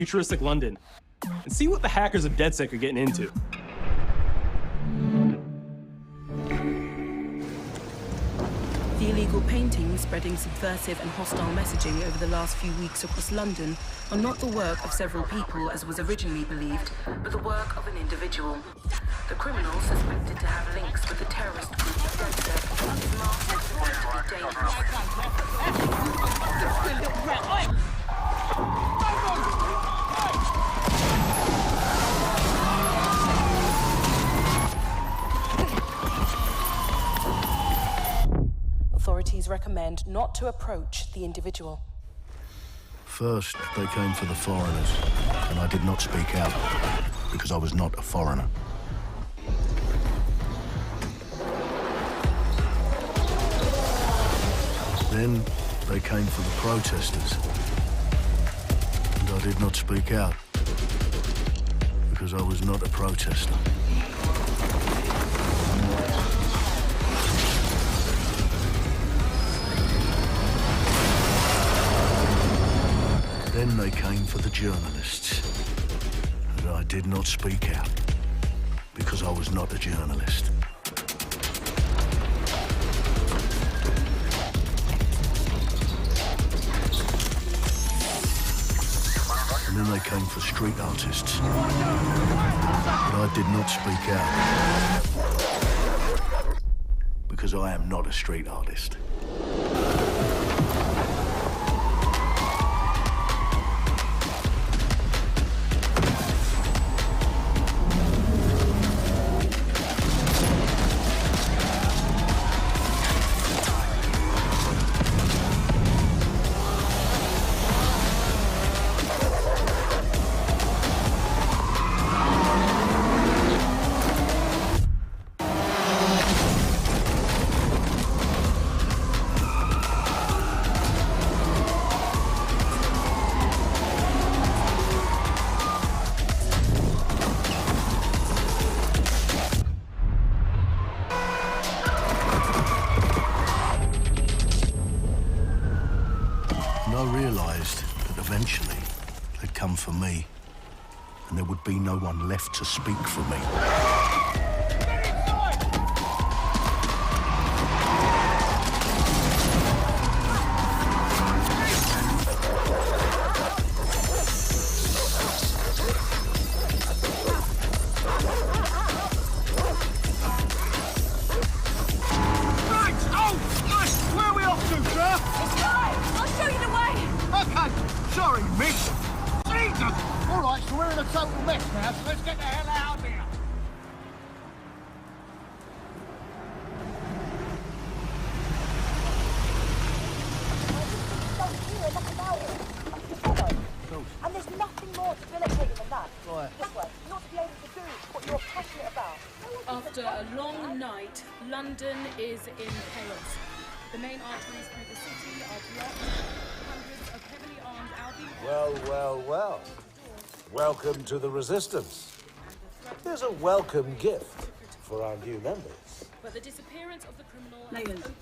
futuristic London and see what the hackers of DedSec are getting into. The illegal paintings spreading subversive and hostile messaging over the last few weeks across London are not the work of several people, as was originally believed, but the work of an individual. The criminal, suspected to have links with the terrorist group DedSec, is masked as supposed to be dangerous. Authorities recommend not to approach the individual. First, they came for the foreigners, and I did not speak out because I was not a foreigner. Then they came for the protesters, and I did not speak out because I was not a protester. Then they came for the journalists, and I did not speak out because I was not a journalist. And then they came for street artists, but I did not speak out because I am not a street artist. I realised that eventually they'd come for me, and there would be no one left to speak for me. Sorry, miss. Jesus! All right, so we're in a total mess now, so let's get the hell out of here. And there's nothing more debilitating than that. Right. This way, not to be able to do what you're passionate about. After a long night, London is in chaos. The main arteries through the city are blocked. Hundreds of heavily armed Albion... Well. Welcome to the Resistance. Here's a welcome gift for our new members. But the disappearance of the criminal...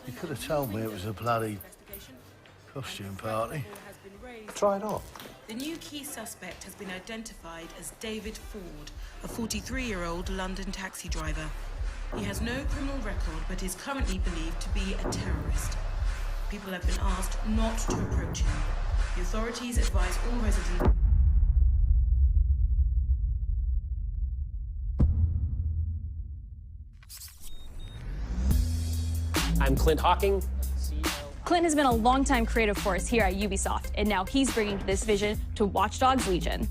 You could have told me it was a bloody costume party. Try it on. The new key suspect has been identified as David Ford, a 43-year-old London taxi driver. He has no criminal record, but is currently believed to be a terrorist. People have been asked not to approach him. The authorities advise all residents... I'm Clint Hawking. Clint has been a longtime creative force here at Ubisoft, and now he's bringing this vision to Watch Dogs Legion.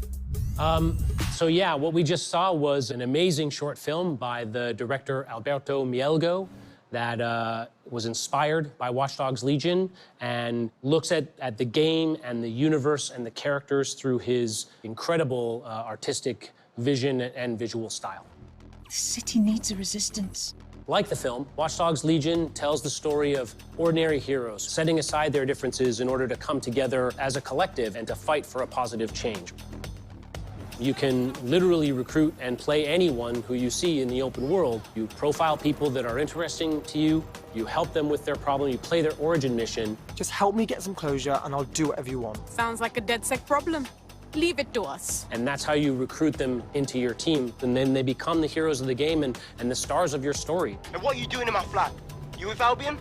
So yeah, what we just saw was an amazing short film by the director Alberto Mielgo that was inspired by Watch Dogs Legion and looks at the game and the universe and the characters through his incredible artistic vision and visual style. The city needs a resistance. Like the film, Watch Dogs Legion tells the story of ordinary heroes setting aside their differences in order to come together as a collective and to fight for a positive change. You can literally recruit and play anyone who you see in the open world. You profile people that are interesting to you, you help them with their problem, you play their origin mission. Just help me get some closure and I'll do whatever you want. Sounds like a DedSec problem. Leave it to us. And that's how you recruit them into your team. And then they become the heroes of the game and the stars of your story. And what are you doing in my flat? You with Albion?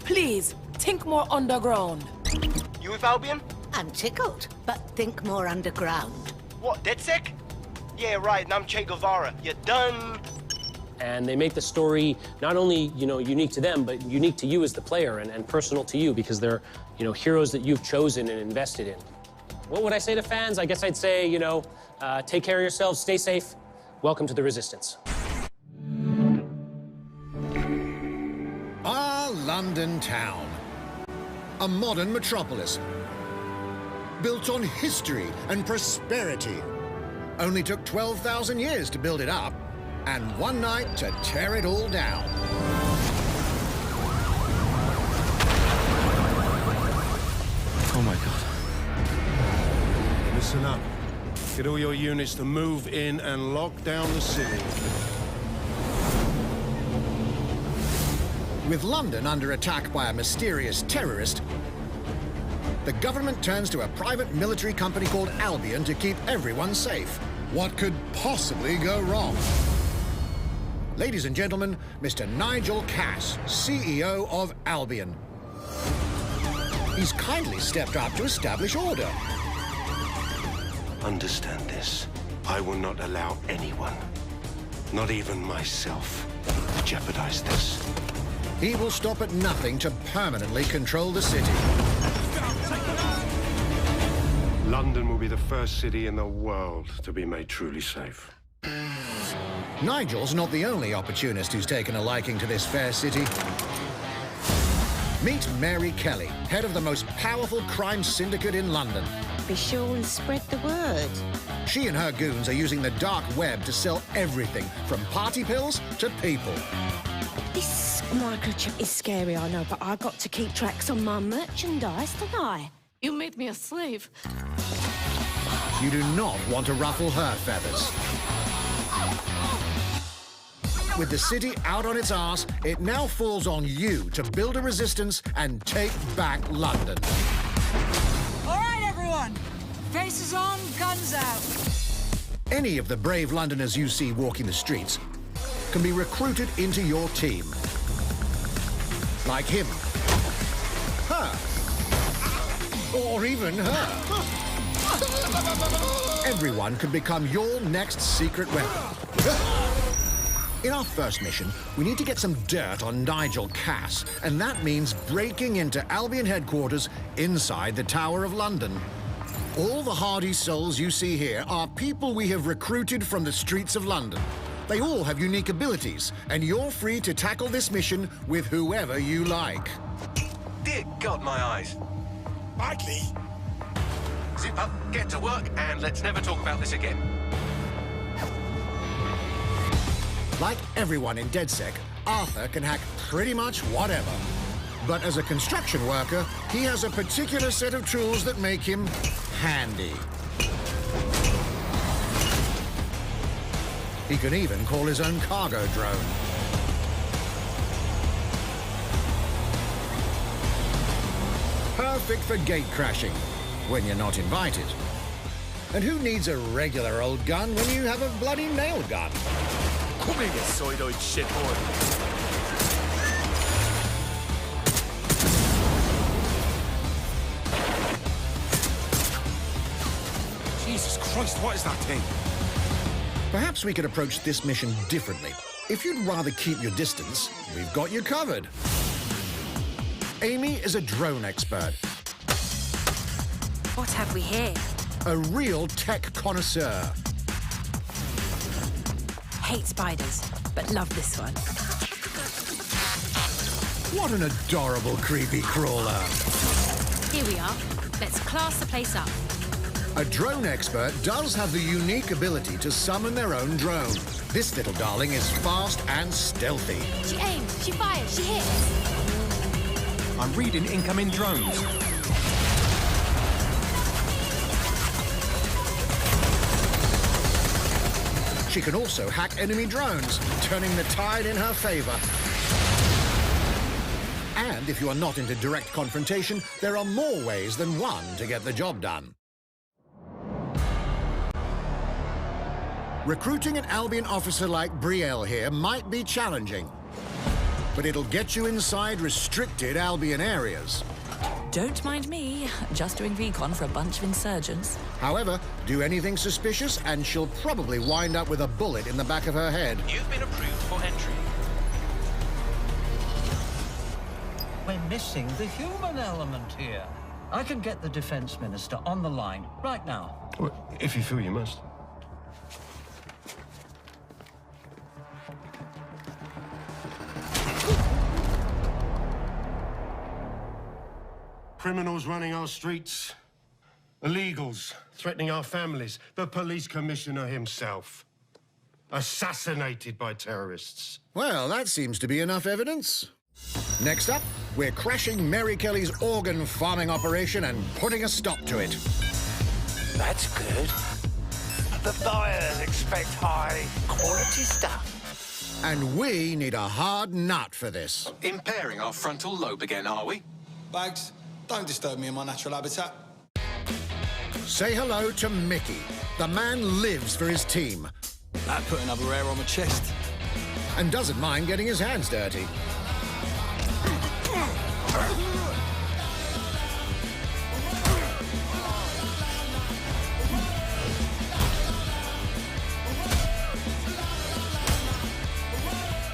Please, think more underground. You with Albion? I'm tickled, but think more underground. What, DedSec? Yeah, right, and I'm Che Guevara. You're done. And they make the story not only, unique to them, but unique to you as the player and personal to you because they're, heroes that you've chosen and invested in. What would I say to fans? I guess I'd say, take care of yourselves, stay safe. Welcome to the Resistance. Our London town. A modern metropolis. Built on history and prosperity. Only took 12,000 years to build it up, and one night to tear it all down. Oh my God. Listen up. Get all your units to move in and lock down the city. With London under attack by a mysterious terrorist, the government turns to a private military company called Albion to keep everyone safe. What could possibly go wrong? Ladies and gentlemen, Mr. Nigel Cass, CEO of Albion. He's kindly stepped up to establish order. Understand this. I will not allow anyone, not even myself, to jeopardize this. He will stop at nothing to permanently control the city. London will be the first city in the world to be made truly safe. Nigel's not the only opportunist who's taken a liking to this fair city. Meet Mary Kelly, head of the most powerful crime syndicate in London. Be sure and spread the word. She and her goons are using the dark web to sell everything from party pills to people. This microchip is scary, I know, but I got to keep tracks on my merchandise, don't I? You made me a slave. You do not want to ruffle her feathers. With the city out on its arse, it now falls on you to build a resistance and take back London. All right, everyone. Faces on, guns out. Any of the brave Londoners you see walking the streets can be recruited into your team. Like him. Her. Or even her. Everyone can become your next secret weapon. In our first mission, we need to get some dirt on Nigel Cass, and that means breaking into Albion headquarters inside the Tower of London. All the hardy souls you see here are people we have recruited from the streets of London. They all have unique abilities, and you're free to tackle this mission with whoever you like. Dear God, my eyes. Mikey! Zip up, get to work, and let's never talk about this again. Like everyone in DedSec, Arthur can hack pretty much whatever. But as a construction worker, he has a particular set of tools that make him handy. He can even call his own cargo drone. Perfect for gate crashing, when you're not invited. And who needs a regular old gun when you have a bloody nail gun? Come here, you soy-eyed shitboy. Jesus Christ, what is that thing? Perhaps we could approach this mission differently. If you'd rather keep your distance, we've got you covered. Amy is a drone expert. What have we here? A real tech connoisseur. Hate spiders, but love this one. What an adorable creepy crawler. Here we are. Let's class the place up. A drone expert does have the unique ability to summon their own drone. This little darling is fast and stealthy. She aims, she fires, she hits. I'm reading incoming drones. She can also hack enemy drones, turning the tide in her favor. And if you are not into direct confrontation, there are more ways than one to get the job done. Recruiting an Albion officer like Brielle here might be challenging, but it'll get you inside restricted Albion areas. Don't mind me, just doing recon for a bunch of insurgents. However, do anything suspicious and she'll probably wind up with a bullet in the back of her head. You've been approved for entry. We're missing the human element here. I can get the Defense Minister on the line right now. Well, if you feel you must. Criminals running our streets, illegals threatening our families, the police commissioner himself, assassinated by terrorists. Well, that seems to be enough evidence. Next up, we're crashing Mary Kelly's organ farming operation and putting a stop to it. That's good. The buyers expect high quality stuff. And we need a hard nut for this. Impairing our frontal lobe again, are we? Bags, don't disturb me in my natural habitat. Say hello to Mickey. The man lives for his team. That put another hair on my chest. And doesn't mind getting his hands dirty.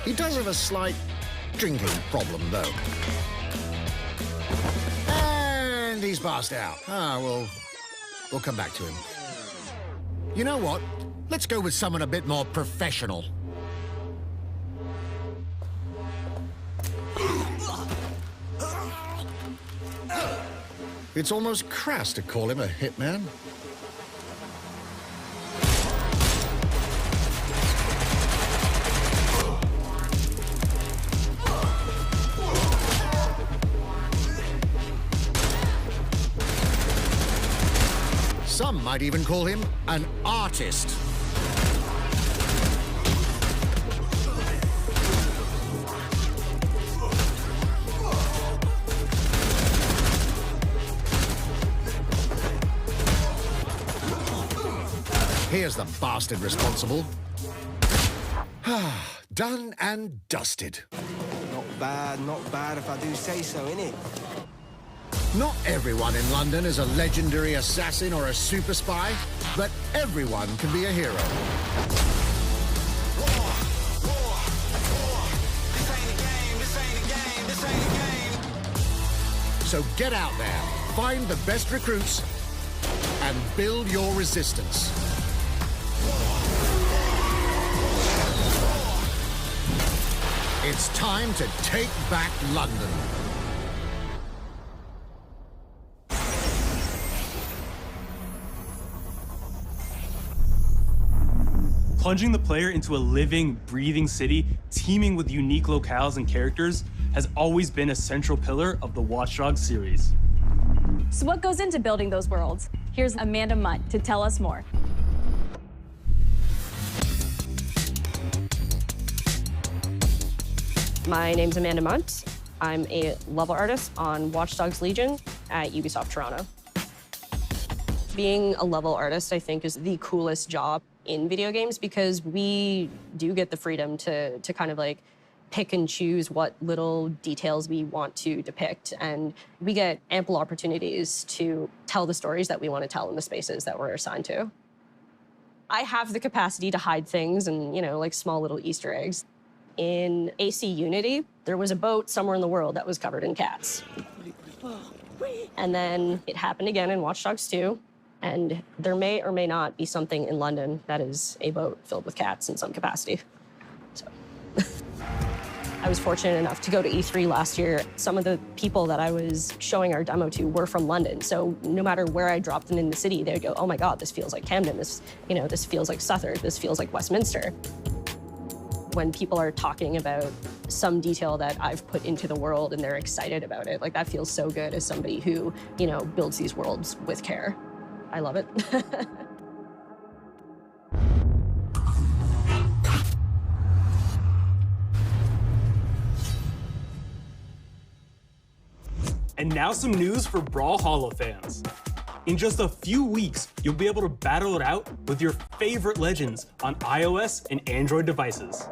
He does have a slight drinking problem, though. And he's passed out. We'll come back to him. You know what? Let's go with someone a bit more professional. It's almost crass to call him a hitman. Some might even call him an artist. Here's the bastard responsible. Done and dusted. Not bad if I do say so, innit? Not everyone in London is a legendary assassin or a super spy, but everyone can be a hero. So get out there, find the best recruits, and build your resistance. It's time to take back London. Plunging the player into a living, breathing city teeming with unique locales and characters has always been a central pillar of the Watch Dogs series. So what goes into building those worlds? Here's Amanda Munt to tell us more. My name's Amanda Munt. I'm a level artist on Watch Dogs Legion at Ubisoft Toronto. Being a level artist, I think, is the coolest job in video games because we do get the freedom to kind of like pick and choose what little details we want to depict. And we get ample opportunities to tell the stories that we want to tell in the spaces that we're assigned to. I have the capacity to hide things and, like small little Easter eggs. In AC Unity, there was a boat somewhere in the world that was covered in cats. And then it happened again in Watch Dogs 2. And there may or may not be something in London that is a boat filled with cats in some capacity. So I was fortunate enough to go to E3 last year. Some of the people that I was showing our demo to were from London. So no matter where I dropped them in the city, they'd go, oh my God, this feels like Camden. This feels like Southwark. This feels like Westminster. When people are talking about some detail that I've put into the world and they're excited about it, like that feels so good as somebody who, builds these worlds with care. I love it. And now some news for Brawlhalla fans. In just a few weeks, you'll be able to battle it out with your favorite legends on iOS and Android devices.